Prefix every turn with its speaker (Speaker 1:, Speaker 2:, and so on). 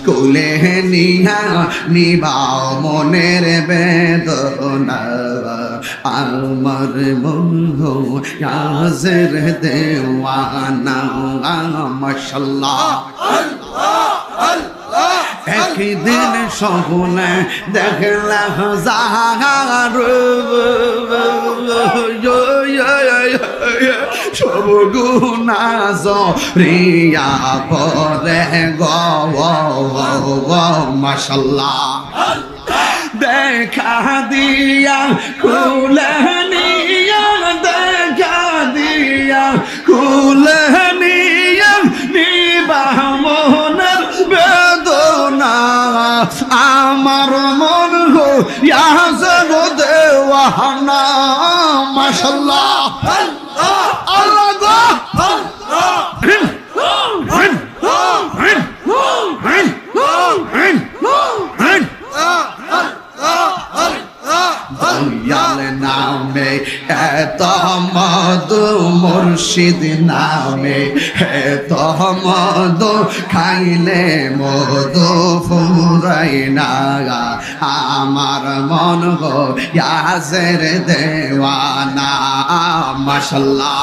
Speaker 1: কোলে নিয়া নিবাও মনের বেদনা আমার বন্ধু ইয়াসের দেওয়ানা মাশাআল্লাহ একদিন সকলে দেখলা যাহার সব গুণা রিয়া পরে গো মাশাআল্লাহ দেখা দিয়া খুলে নিয়া দেখা দিয়া খুলে নিয়া নিবা মনের বেদনা আমার মন গো ইয়াসের দেওয়ানা মাশাআল্লাহ আল্লাহ গো দয়াল নামে এত মধু মুর্শিদ নামে এত মধু খাইলে মধু ফুরাই না আমার মন গো ইয়াসের দেওয়ানা মাশাআল্লাহ।